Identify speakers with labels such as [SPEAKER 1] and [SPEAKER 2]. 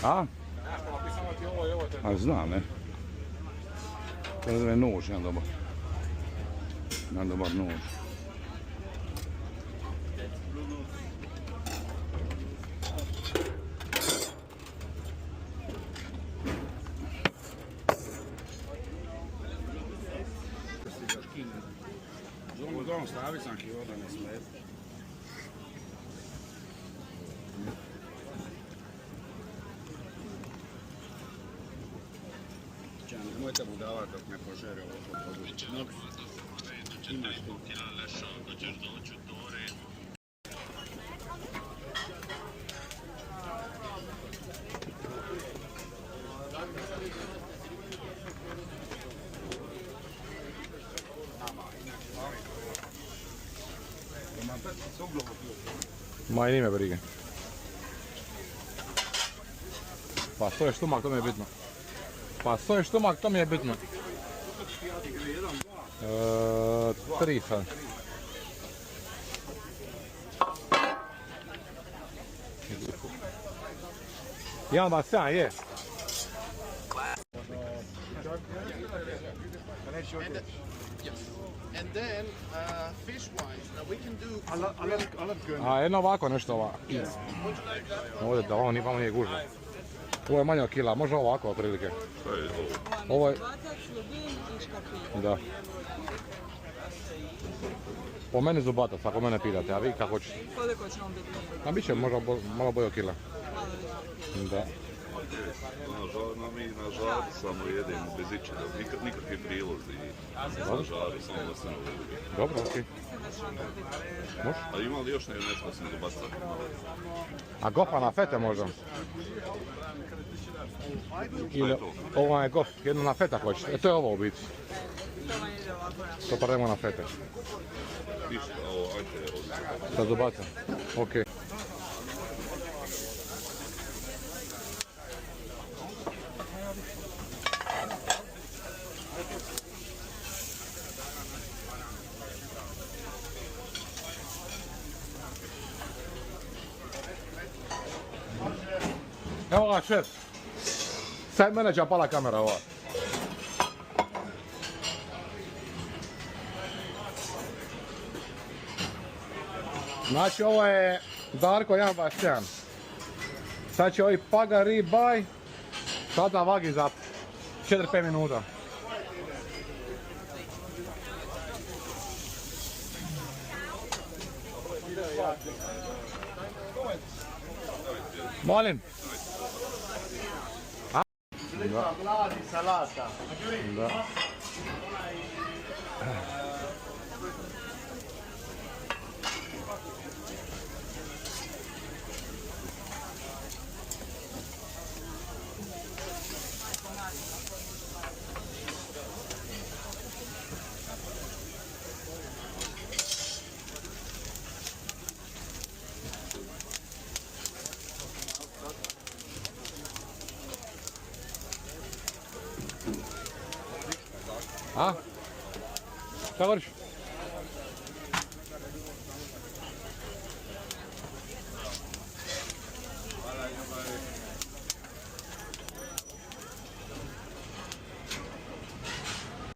[SPEAKER 1] A? A znam, ne. To je nož, jedan dobar. Jedan dobar nož.
[SPEAKER 2] Uglavnom stavi sam ki voda ne smeta. Nemojte mu davati dok ne požere ovo područje. Imaš tu.
[SPEAKER 1] Ma i nime brige. Pa to je štumak, to mi je bitno. Pa to je štumak, to mi je bitno. 3 sad. Jedan ba 7 je.
[SPEAKER 3] And then, fish-wise, now we can do...
[SPEAKER 1] A jedno ovako nešto ovako. Ovdje da ovo nije gužva. Ovo je manje od kila, može ovako otprilike.
[SPEAKER 2] Šta je ovo?
[SPEAKER 1] Ovo je... Da. Po meni zubatac, ako mene pitate, a vi kako hoćete?
[SPEAKER 4] Koliko će on biti?
[SPEAKER 1] A bit će možda malo bolje od kila. Da.
[SPEAKER 2] Mi na žaru samo jedemo bez ičega, nikakvi prilozi. Na žaru, samo da se ne uvijek.
[SPEAKER 1] Dobro, okej. Može?
[SPEAKER 2] A ima li još nešto sam zubacao?
[SPEAKER 1] A gofa na fete možda? Ili ovo je gof, jedno na feta hoćete. To je ovo u biti. To paremo na fete.
[SPEAKER 2] Ništa, ovo, ajte ovdje.
[SPEAKER 1] Sa zubacom? Okej. Evo ga šef. Sad mene će pala kamera ova. Znači ovo je Darko 127. Sad će ovi paga ribaj. Sada vagi za 4-5 minuta. Molim. A? Da.
[SPEAKER 3] Salata.
[SPEAKER 1] Da. A? Šta govoriš?